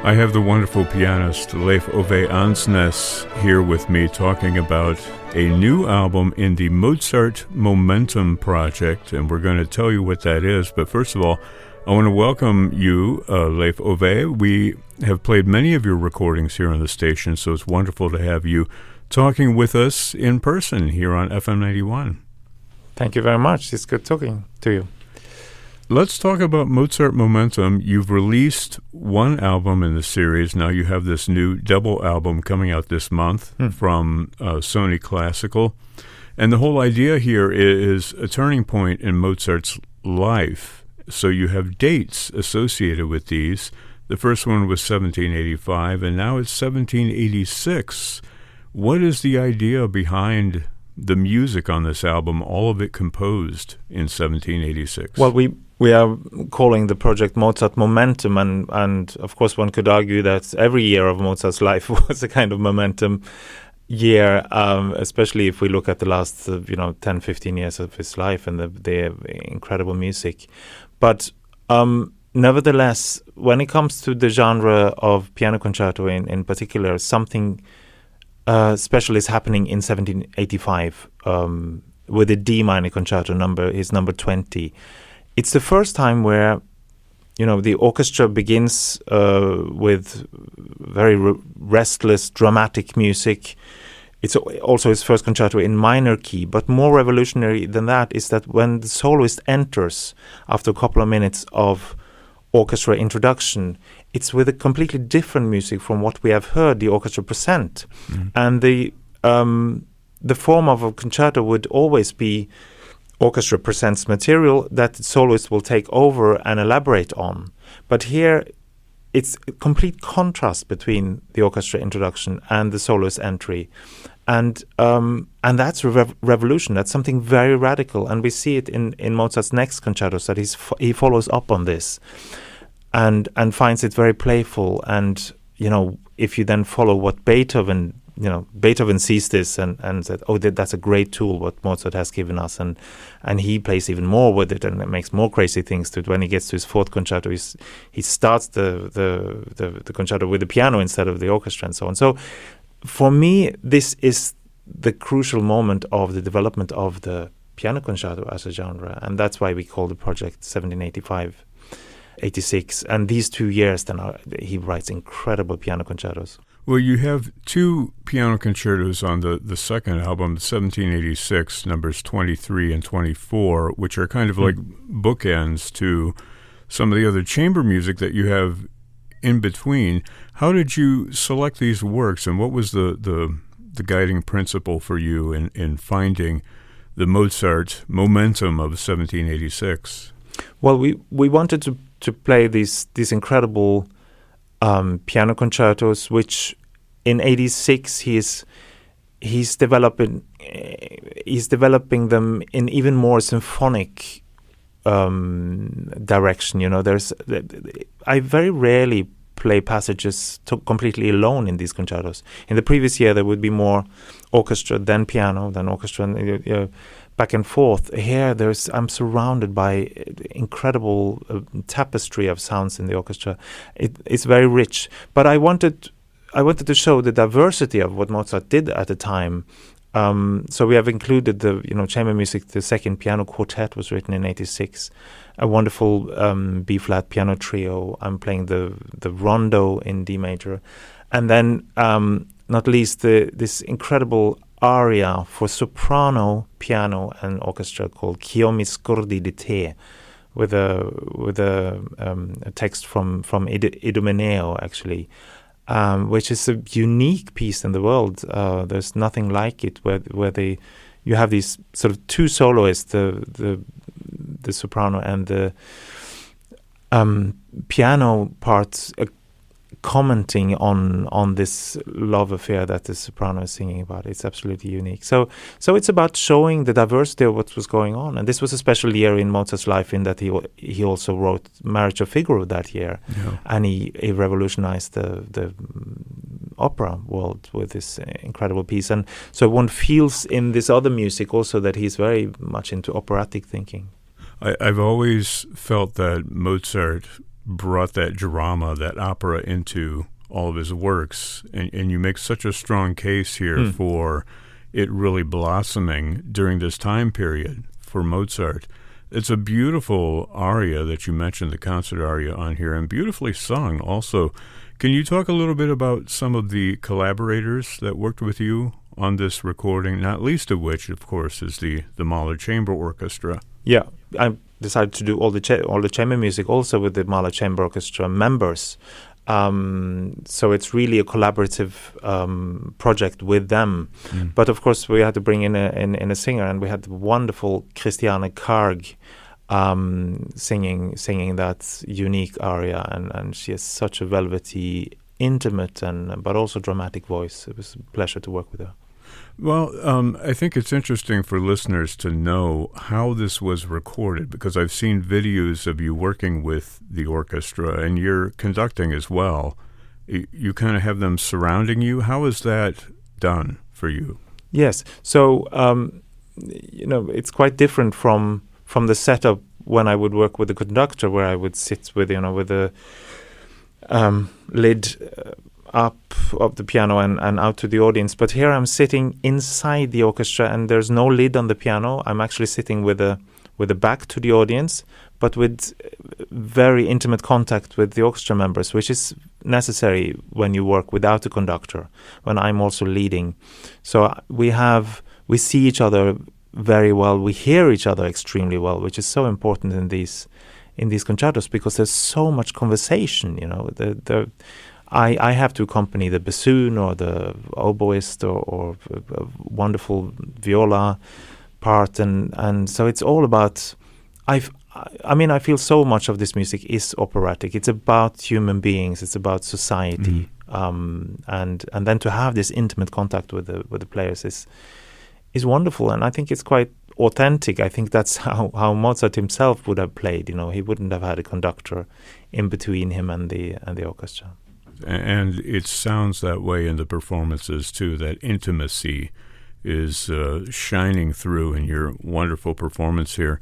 I have the wonderful pianist Leif Ove Andsnes here with me talking about a new album in the Mozart Momentum project, and we're going to tell you what that is. But first of all, I want to welcome you, Leif Ove. We have played many of your recordings here on the station, so it's wonderful to have you talking with us in person here on FM 91. Thank you very much. It's good talking to you. Let's talk about Mozart Momentum. You've released one album in the series. Now you have this new double album coming out this month from Sony Classical. And the whole idea here is a turning point in Mozart's life. So you have dates associated with these. The first one was 1785, and now it's 1786. What is the idea behind the music on this album, all of it composed in 1786? Well, we are calling the project Mozart Momentum, and of course one could argue that every year of Mozart's life was a kind of momentum year, especially if we look at the last 10, 15 years of his life and the incredible music. But nevertheless, when it comes to the genre of piano concerto in particular, something special is happening in 1785 with the D minor concerto number 20. It's the first time where, the orchestra begins with very restless, dramatic music. It's also his first concerto in minor key, but more revolutionary than that is that when the soloist enters after a couple of minutes of orchestra introduction, it's with a completely different music from what we have heard the orchestra present. Mm-hmm. And the form of a concerto would always be orchestra presents material that the soloist will take over and elaborate on. But here, it's a complete contrast between the orchestra introduction and the soloist entry. And that's a revolution. That's something very radical. And we see it in Mozart's next concertos, that he follows up on this and finds it very playful. And, if you then follow what Beethoven sees this and said, that's a great tool what Mozart has given us, and he plays even more with it and makes more crazy things to it. When he gets to his fourth concerto, he starts the concerto with the piano instead of the orchestra and so on. So for me, this is the crucial moment of the development of the piano concerto as a genre, and that's why we call the project 1785, 86. And these 2 years, then he writes incredible piano concertos. Well, you have two piano concertos on the second album, 1786, numbers 23 and 24, which are kind of like bookends to some of the other chamber music that you have in between. How did you select these works, and what was the guiding principle for you in finding the Mozart Momentum of 1786? Well, we wanted to play these incredible piano concertos, which in 86 he's developing them in even more symphonic direction. I very rarely play passages completely alone in these concertos. In the previous year there would be more orchestra, then piano, then orchestra, and back and forth. Here, I'm surrounded by incredible tapestry of sounds in the orchestra. It's very rich. But I wanted to show the diversity of what Mozart did at the time. So we have included the chamber music. The second piano quartet was written in 86. A wonderful B-flat piano trio. I'm playing the rondo in D major, and then not least this incredible aria for soprano, piano, and orchestra called Ch'io scordi di te, with a text from Idomeneo, actually, which is a unique piece in the world. There's nothing like it, where you have these sort of two soloists, the soprano and the piano parts, commenting on this love affair that the soprano is singing about. It's absolutely unique. So it's about showing the diversity of what was going on. And this was a special year in Mozart's life in that he also wrote Marriage of Figaro that year. Yeah. And he revolutionized the opera world with this incredible piece. And so one feels in this other music also that he's very much into operatic thinking. I've always felt that Mozart brought that drama, that opera into all of his works, and you make such a strong case here for it really blossoming during this time period for Mozart. It's a beautiful aria that you mentioned, the concert aria on here, and beautifully sung also. Can you talk a little bit about some of the collaborators that worked with you on this recording, not least of which, of course, is the Mahler Chamber Orchestra? Yeah, I decided to do all the chamber music also with the Mahler Chamber Orchestra members. So it's really a collaborative project with them. But of course, we had to bring in a singer, and we had the wonderful Christiane Karg singing that unique aria, and she has such a velvety, intimate, but also dramatic voice. It was a pleasure to work with her. Well, I think it's interesting for listeners to know how this was recorded, because I've seen videos of you working with the orchestra, and you're conducting as well. You kind of have them surrounding you. How is that done for you? Yes. So, it's quite different from the setup when I would work with the conductor, where I would sit with the lid up of the piano and out to the audience. But here I'm sitting inside the orchestra, and there's no lid on the piano. I'm actually sitting with a back to the audience, but with very intimate contact with the orchestra members, which is necessary when you work without a conductor, when I'm also leading. So we see each other very well. We hear each other extremely well, which is so important in these concertos, because there's so much conversation. I have to accompany the bassoon or the oboist or a wonderful viola part, and so it's all about. I feel so much of this music is operatic. It's about human beings. It's about society, and then to have this intimate contact with the players is wonderful, and I think it's quite authentic. I think that's how Mozart himself would have played. He wouldn't have had a conductor in between him and the orchestra. And it sounds that way in the performances, too. That intimacy is shining through in your wonderful performance here.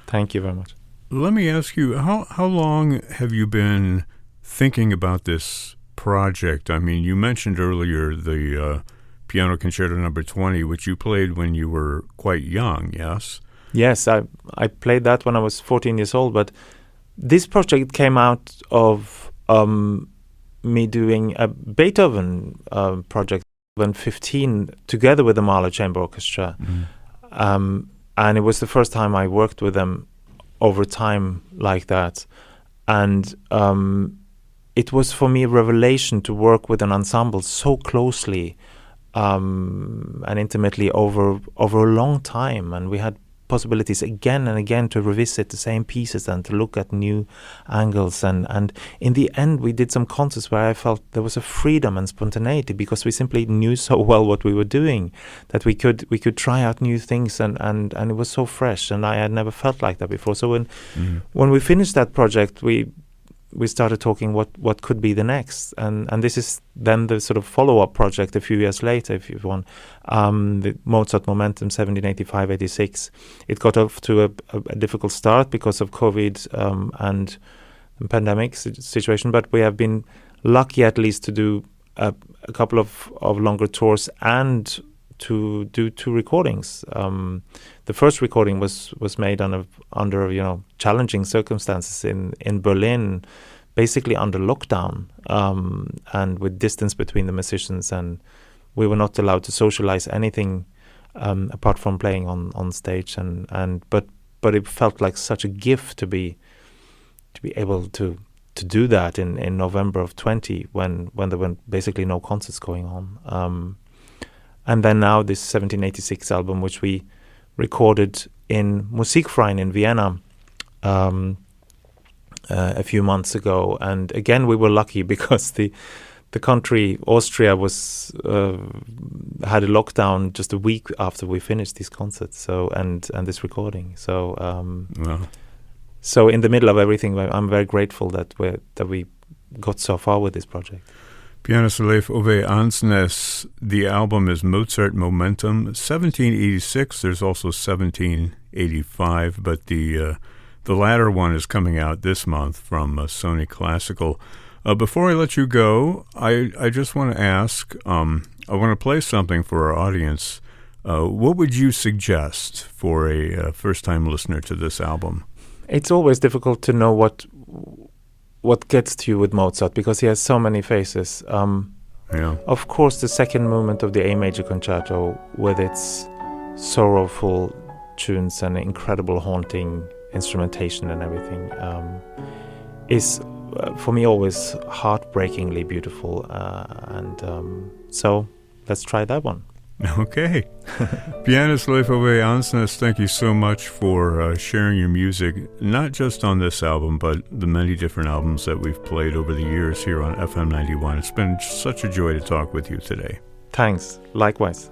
Thank you very much. Let me ask you, how long have you been thinking about this project? I mean, you mentioned earlier the Piano Concerto Number 20, which you played when you were quite young, yes? Yes, I played that when I was 14 years old, but this project came out of me doing a Beethoven project when 15 together with the Mahler Chamber Orchestra. And it was the first time I worked with them over time like that. And it was for me a revelation to work with an ensemble so closely and intimately over a long time. And we had possibilities again and again to revisit the same pieces and to look at new angles, and in the end we did some concerts where I felt there was a freedom and spontaneity, because we simply knew so well what we were doing that we could try out new things, and it was so fresh, and I had never felt like that before. So when we finished that project, we started talking what could be the next, and this is then the sort of follow-up project a few years later, if you want, the Mozart Momentum 1785-86. It got off to a difficult start because of COVID and the pandemic situation, but we have been lucky at least to do a couple of longer tours and to do 2 recordings. The first recording was made under challenging circumstances in Berlin, basically under lockdown, and with distance between the musicians, and we were not allowed to socialize anything apart from playing on stage, but it felt like such a gift to be able to do that in November of 20 when there were basically no concerts going on. And then now this 1786 album, which we recorded in Musikverein in Vienna a few months ago. And again, we were lucky because the country, Austria, had a lockdown just a week after we finished these concerts. So and this recording. So wow. So in the middle of everything, I'm very grateful that we got so far with this project. Pianist Leif Ove Andsnes, the album is Mozart Momentum, 1786. There's also 1785, but the The latter one is coming out this month from Sony Classical. Before I let you go, I just want to ask, I want to play something for our audience. What would you suggest for a first-time listener to this album? It's always difficult to know what gets to you with Mozart because he has so many faces. Of course, the second movement of the A major concerto with its sorrowful tunes and incredible haunting instrumentation and everything is for me always heartbreakingly beautiful, and so let's try that one. Okay. Pianist Leif Ove Andsnes, thank you so much for sharing your music, not just on this album, but the many different albums that we've played over the years here on FM 91. It's been such a joy to talk with you today. Thanks. Likewise.